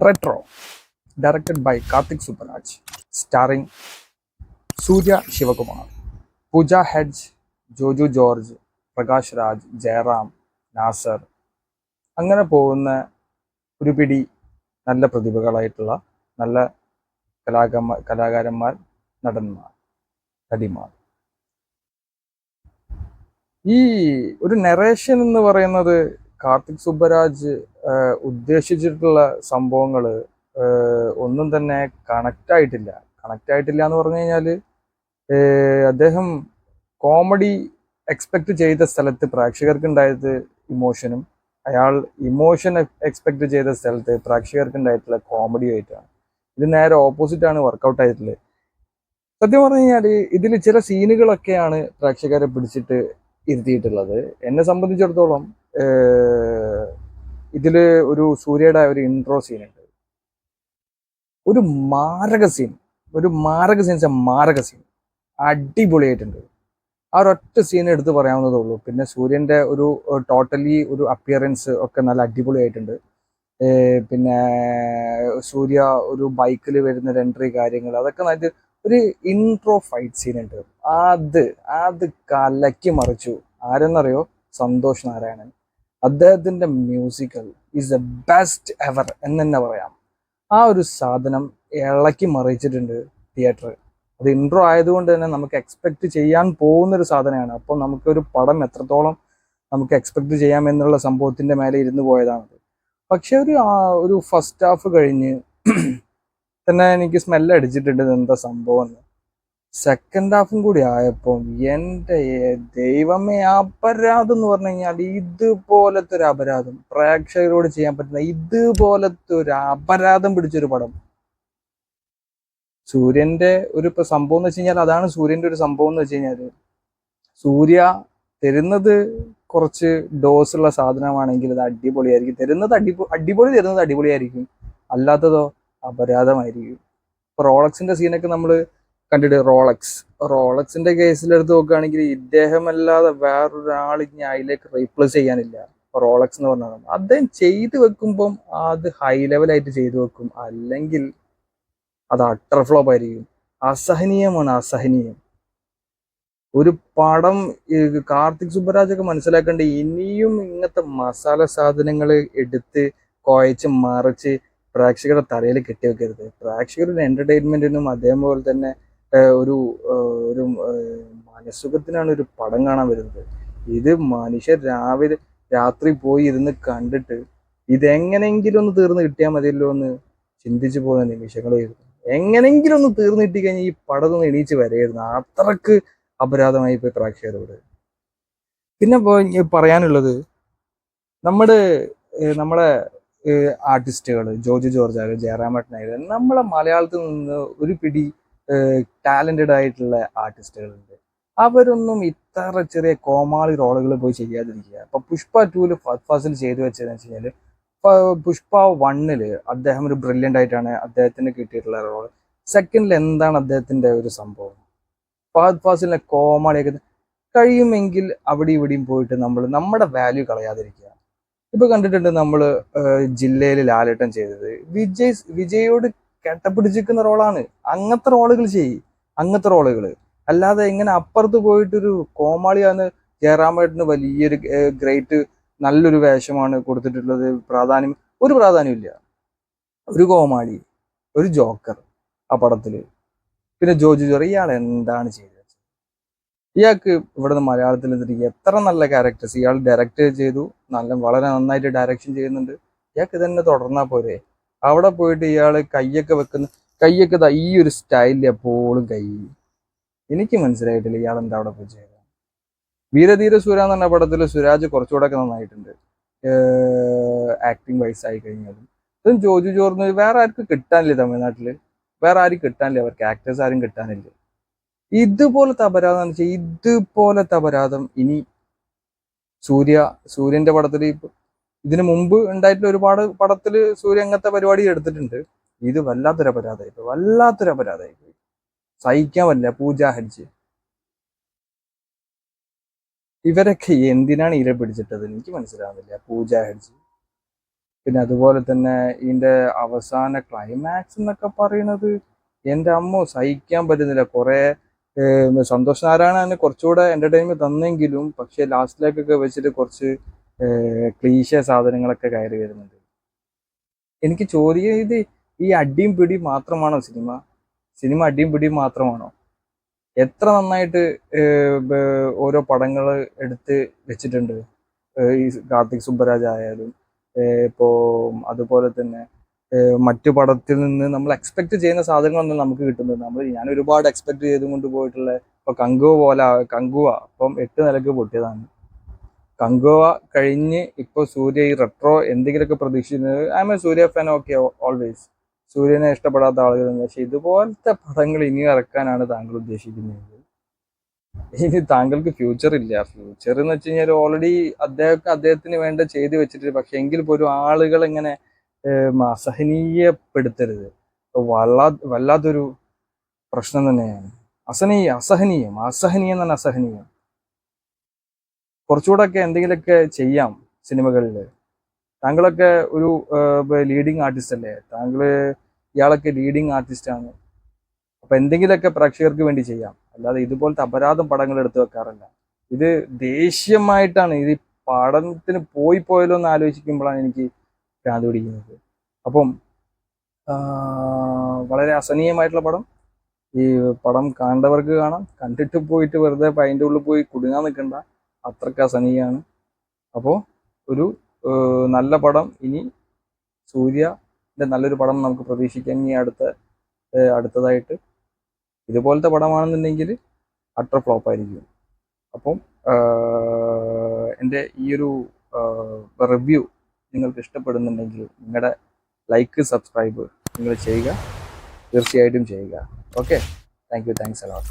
Retro, directed by Karthik Subbaraj, starring Surya Shivakumar, Pooja Hedge, Joju George, Prakash Raj, Jayaram, Nassar, അങ്ങനെ പോകുന്ന ഒരു പിടി നല്ല പ്രതിഭകളായിട്ടുള്ള നല്ല കലാകാരന്മാർ, നടന്മാർ, നടിമാർ. ഈ ഒരു നെറേഷൻ എന്ന് പറയുന്നത് കാർത്തിക് സുബ്ബരാജ് ഉദ്ദേശിച്ചിട്ടുള്ള സംഭവങ്ങൾ ഒന്നും തന്നെ കണക്റ്റ് ആയിട്ടില്ല എന്ന് പറഞ്ഞു കഴിഞ്ഞാൽ അദ്ദേഹം കോമഡി എക്സ്പെക്ട് ചെയ്ത സ്ഥലത്ത് പ്രേക്ഷകർക്ക് ഉണ്ടായത് ഇമോഷനും, അയാൾ ഇമോഷൻ എക്സ്പെക്ട് ചെയ്ത സ്ഥലത്ത് പ്രേക്ഷകർക്ക് ഉണ്ടായിട്ടുള്ള കോമഡി ആയിട്ടാണ്. ഇത് നേരെ ഓപ്പോസിറ്റ് ആണ് വർക്കൗട്ട് ആയിട്ടുള്ളത്. സത്യം പറഞ്ഞു കഴിഞ്ഞാൽ ഇതിൽ ചില സീനുകളൊക്കെയാണ് പ്രേക്ഷകരെ പിടിച്ചിട്ട് ഇരുത്തിയിട്ടുള്ളത്. എന്നെ സംബന്ധിച്ചിടത്തോളം ഇതില് ഒരു സൂര്യയുടെ ഒരു ഇൻട്രോ സീൻ ഉണ്ട്, ഒരു മാരക സീൻ, മാരക സീൻ അടിപൊളിയായിട്ടുണ്ട്. ആ ഒരൊറ്റ സീൻ എടുത്ത് പറയാവുന്നതേ ഉള്ളൂ. പിന്നെ സൂര്യന്റെ ഒരു ടോട്ടലി ഒരു അപ്പിയറൻസ് ഒക്കെ നല്ല അടിപൊളിയായിട്ടുണ്ട്. പിന്നെ സൂര്യ ഒരു ബൈക്കിൽ വരുന്ന എൻട്രി കാര്യങ്ങൾ അതൊക്കെ നല്ല ഒരു ഇൻട്രോ ഫൈറ്റ് സീൻ ഉണ്ട്. അത് കലക്കി മറിച്ചു. ആരെന്നറിയോ? സന്തോഷ് നാരായണൻ. അദ്ദേഹത്തിന്റെ musical is the best ever എന്ന് തന്നെ പറയാം. ആ ഒരു സാധനം ഇളക്കി മറിച്ചിട്ടുണ്ട് തിയേറ്റർ. അത് ഇൻട്രോ ആയതുകൊണ്ട് തന്നെ നമുക്ക് എക്സ്പെക്ട് ചെയ്യാൻ പോകുന്നൊരു സാധനമാണ്. അപ്പോൾ നമുക്കൊരു പടം എത്രത്തോളം നമുക്ക് എക്സ്പെക്ട് ചെയ്യാം എന്നുള്ള സംഭവത്തിന്റെ മേലെ ഇരുന്ന് പോയതാണത്. പക്ഷെ ഒരു ഫസ്റ്റ് ഹാഫ് കഴിഞ്ഞ് തന്നെ എനിക്ക് സ്മെല്ല് അടിച്ചിട്ടുണ്ട് എന്താ സംഭവം എന്ന്. സെക്കൻഡ് ഹാഫും കൂടി ആയപ്പോൾ എൻ്റെ ദൈവമേ, അപരാധം എന്ന് പറഞ്ഞു കഴിഞ്ഞാൽ ഇതുപോലത്തെ ഒരു അപരാധം പ്രേക്ഷകരോട് ചെയ്യാൻ പറ്റുന്ന ഇതുപോലത്തെ ഒരു അപരാധം പിടിച്ചൊരു പടം. സൂര്യന്റെ ഒരു സംഭവം എന്ന് വെച്ച് കഴിഞ്ഞാൽ അതാണ് സൂര്യന്റെ ഒരു സംഭവം എന്ന് വെച്ച് കഴിഞ്ഞാൽ, സൂര്യ തരുന്നത് കുറച്ച് ഡോസ് ഉള്ള സാധനമാണെങ്കിൽ അത് അടിപൊളിയായിരിക്കും. തരുന്നത് അടിപൊളിയായിരിക്കും, അല്ലാത്തതോ അപരാധമായിരിക്കും. ഇപ്പൊ റോളക്സിന്റെ സീനൊക്കെ നമ്മൾ കണ്ടിട്ട്, റോളക്സിന്റെ കേസിലെടുത്ത് നോക്കുകയാണെങ്കിൽ ഇദ്ദേഹം അല്ലാതെ വേറൊരാൾ ഇനി അതിലേക്ക് റീപ്ലേസ് ചെയ്യാനില്ല. റോളക്സ് എന്ന് പറഞ്ഞാൽ അദ്ദേഹം ചെയ്തു വെക്കുമ്പം അത് ഹൈ ലെവലായിട്ട് ചെയ്തു വെക്കും, അല്ലെങ്കിൽ അത് അട്ടർ ഫ്ലോപ്പ് ആയിരിക്കും. അസഹനീയം. ഒരു പടം കാർത്തിക് സുബ്ബരാജ് ഒക്കെ മനസ്സിലാക്കേണ്ട, ഇനിയും ഇങ്ങനത്തെ മസാല സാധനങ്ങൾ എടുത്ത് കുഴച്ച് മറിച്ച് പ്രേക്ഷകരുടെ തലയിൽ കെട്ടിവെക്കരുത്. പ്രേക്ഷകരുടെ എന്റർടൈൻമെന്റിനും അതേപോലെ തന്നെ ഒരു ഒരു മനസുഖത്തിനാണ് ഒരു പടം കാണാൻ വരുന്നത്. ഇത് മനുഷ്യർ രാത്രി പോയി ഇരുന്ന് കണ്ടിട്ട് ഇതെങ്ങനെങ്കിലും ഒന്ന് തീർന്ന് കിട്ടിയാൽ മതിയല്ലോ എന്ന് ചിന്തിച്ചു പോകുന്ന നിമിഷങ്ങളായിരുന്നു. എങ്ങനെങ്കിലും ഒന്ന് തീർന്നു കിട്ടിക്കഴിഞ്ഞാൽ ഈ പടം ഒന്ന് എണീച്ച് വരെയായിരുന്നു. അത്രക്ക് അപരാധമായി പോയി പ്രേക്ഷകരോട്. പിന്നെ പറയാനുള്ളത്, നമ്മളെ ആർട്ടിസ്റ്റുകൾ ജോജു ജോർജ് ആയാലും ജയറാമേട്ടനായാലും നമ്മളെ മലയാളത്തിൽ നിന്ന് ഒരു പിടി ടാലന്റഡ് ആയിട്ടുള്ള ആർട്ടിസ്റ്റുകളുണ്ട്. അവരൊന്നും ഇത്ര ചെറിയ കോമാളി റോളുകൾ പോയി ചെയ്യാതിരിക്കുക. ഇപ്പൊ പുഷ്പ 2 ഫഹദ് ഫാസിൽ ചെയ്തു വെച്ചതെന്ന് വെച്ച് കഴിഞ്ഞാല്, പുഷ്പ 1 അദ്ദേഹം ഒരു ബ്രില്യൻ്റ് ആയിട്ടാണ് അദ്ദേഹത്തിന് കിട്ടിയിട്ടുള്ള റോള്. സെക്കൻഡിൽ എന്താണ് അദ്ദേഹത്തിന്റെ ഒരു സംഭവം? ഫഹദ് ഫാസിലിനെ കോമാളിയൊക്കെ കഴിയുമെങ്കിൽ അവിടെ ഇവിടെയും പോയിട്ട് നമ്മുടെ വാല്യൂ കളയാതിരിക്കുക. ഇപ്പൊ കണ്ടിട്ടുണ്ട് നമ്മൾ ജില്ലയിൽ ലാലേട്ടൻ ചെയ്തത് വിജയോട് കെട്ടപ്പിടിച്ചിരിക്കുന്ന റോളാണ്. അങ്ങനത്തെ റോളുകൾ അല്ലാതെ ഇങ്ങനെ അപ്പുറത്ത് പോയിട്ടൊരു കോമാളിയാണ്. ജയറാമേട്ടന് വലിയൊരു ഗ്രേറ്റ് നല്ലൊരു വേഷമാണ് കൊടുത്തിട്ടുള്ളത്, ഒരു പ്രാധാന്യമില്ല. ഒരു കോമാളി, ഒരു ജോക്കർ ആ പടത്തില്. പിന്നെ ജോജു ജോർ, ഇയാൾ എന്താണ് ചെയ്തത്? ഇയാൾക്ക് ഇവിടുന്ന് മലയാളത്തിൽ എത്ര നല്ല ക്യാരക്ടേഴ്സ് ഇയാൾ ഡയറക്റ്റ് ചെയ്തു, വളരെ നന്നായിട്ട് ഡയറക്ഷൻ ചെയ്യുന്നുണ്ട്. ഇയാൾക്ക് തന്നെ തുടർന്നാൽ പോരെ? അവിടെ പോയിട്ട് ഇയാൾ കയ്യൊക്കെ ഈ ഒരു സ്റ്റൈലിൽ എപ്പോഴും എനിക്ക് മനസ്സിലായിട്ടില്ല ഇയാൾ എന്താ അവിടെ പോയി ചെയ്തത്. വീരധീര സൂര എന്ന് പറഞ്ഞ പടത്തിൽ സുരാജ് കുറച്ചുകൂടെ ഒക്കെ നന്നായിട്ടുണ്ട് ആക്ടിങ് വൈസ് ആയി കഴിഞ്ഞാലും. ഇതും ജോജു ജോർന്ന് വേറെ ആർക്കും കിട്ടാനില്ല, തമിഴ്നാട്ടില് വേറെ ആരും കിട്ടാനില്ല, അവർക്ക് ആക്ടേഴ്സ് ആരും കിട്ടാനില്ല. ഇതുപോലത്തെ അപരാധം ഇനി സൂര്യന്റെ പടത്തിൽ ഇതിനു മുമ്പ് ഉണ്ടായിട്ടുള്ള ഒരുപാട് പടത്തില് സൂര്യ അങ്ങനത്തെ പരിപാടി എടുത്തിട്ടുണ്ട്. ഇത് വല്ലാത്തൊരു അപരാധമായി പോയി, സഹിക്കാൻ പറ്റില്ല. പൂജ ഹെഡ്ജ്, ഇവരൊക്കെ എന്തിനാണ് ഇര പിടിച്ചിട്ടത് എനിക്ക് മനസ്സിലാവുന്നില്ല. പൂജ ഹെഡ്ജ്, പിന്നെ അതുപോലെ തന്നെ ഇതിൻ്റെ അവസാന ക്ലൈമാക്സ് എന്നൊക്കെ പറയുന്നത് എൻ്റെ അമ്മ സഹിക്കാൻ പറ്റുന്നില്ല. കുറേ സന്തോഷ് നാരായണന് കുറച്ചുകൂടെ എൻ്റർടൈൻമെൻറ്റ് തന്നെങ്കിലും പക്ഷേ ലാസ്റ്റിലേക്കൊക്കെ വെച്ചിട്ട് കുറച്ച് ക്ലീശ സാധനങ്ങളൊക്കെ കയറി വരുന്നുണ്ട്. എനിക്ക് ചോദ്യം ഇത് ഈ അടിയും പിടിയും മാത്രമാണോ സിനിമ അടിയും പിടിയും മാത്രമാണോ? എത്ര നന്നായിട്ട് ഓരോ പടങ്ങൾ എടുത്ത് വെച്ചിട്ടുണ്ട്. ഈ കാർത്തിക് സുബ്ബരാജ് ആയാലും ഇപ്പോൾ അതുപോലെ തന്നെ മറ്റു പടത്തിൽ നിന്ന് നമ്മൾ എക്സ്പെക്ട് ചെയ്യുന്ന സാധനങ്ങളൊന്നും നമുക്ക് കിട്ടുന്നത്. ഞാൻ ഒരുപാട് എക്സ്പെക്ട് ചെയ്തുകൊണ്ട് പോയിട്ടുള്ള ഇപ്പൊ കങ്കുവ ഇപ്പം 8 നിലക്ക് പൊട്ടിയതാണ്. കങ്കുവ കഴിഞ്ഞ് ഇപ്പൊ സൂര്യ ഈ റെട്രോ എന്തെങ്കിലുമൊക്കെ പ്രതീക്ഷിക്കുന്നത്. I M A Surya fan, okay, always. സൂര്യനെ ഇഷ്ടപ്പെടാത്ത ആളുകളുണ്ട്. പക്ഷെ ഇതുപോലത്തെ പടങ്ങൾ ഇനി ഇറക്കാനാണ് താങ്കൾ ഉദ്ദേശിക്കുന്നത്. ഇനി താങ്കൾക്ക് ഫ്യൂച്ചർ ഇല്ല. ഫ്യൂച്ചർ എന്ന് വെച്ച് കഴിഞ്ഞാൽ ഓൾറെഡി അദ്ദേഹത്തിന് വേണ്ട ചെയ്തു വെച്ചിട്ട്, പക്ഷെ എങ്കിൽ പോലും ആളുകൾ ഇങ്ങനെ അസഹനീയപ്പെടുത്തരുത്. വല്ലാത്തൊരു പ്രശ്നം തന്നെയാണ്. അസഹനീയം തന്നെ അസഹനീയം. കുറച്ചുകൂടെ ഒക്കെ എന്തെങ്കിലുമൊക്കെ ചെയ്യാം സിനിമകളിൽ. താങ്കളൊക്കെ ഒരു ലീഡിങ് ആർട്ടിസ്റ്റ് അല്ലേ? ഇയാളൊക്കെ ലീഡിങ് ആർട്ടിസ്റ്റ് ആണ്. അപ്പൊ എന്തെങ്കിലുമൊക്കെ പ്രേക്ഷകർക്ക് വേണ്ടി ചെയ്യാം. അല്ലാതെ ഇതുപോലത്തെ അപരാധം പടങ്ങൾ എടുത്തു വെക്കാറില്ല. ഇത് ദേഷ്യമായിട്ടാണ് ഇത് പഠനത്തിന് പോയല്ലോ എന്ന് ആലോചിക്കുമ്പോഴാണ് എനിക്ക് ഭ്രാന്ത് പിടിക്കുന്നത്. അപ്പം വളരെ അസഹനീയമായിട്ടുള്ള പടം. ഈ പടം കണ്ടവർക്ക് കാണാം, കണ്ടിട്ട് പോയിട്ട് വെറുതെ അതിൻ്റെ ഉള്ളിൽ പോയി കുടുങ്ങാൻ നിൽക്കണ്ട, അത്രയ്ക്ക് അസഹനീയമാണ്. അപ്പോൾ ഒരു നല്ല പടം ഇനി സൂര്യൻ്റെ നല്ലൊരു പടം നമുക്ക് പ്രതീക്ഷിക്കാം. ഇനി അടുത്തതായിട്ട് ഇതുപോലത്തെ പടമാണെന്നുണ്ടെങ്കിൽ അട്ടർ ഫ്ലോപ്പ് ആയിരിക്കും. അപ്പം എൻ്റെ ഈ ഒരു റിവ്യൂ നിങ്ങൾക്ക് ഇഷ്ടപ്പെടുന്നുണ്ടെങ്കിൽ നിങ്ങളുടെ ലൈക്ക്, സബ്സ്ക്രൈബ് നിങ്ങൾ ചെയ്യുക, തീർച്ചയായിട്ടും ചെയ്യുക. Okay, thanks a lot.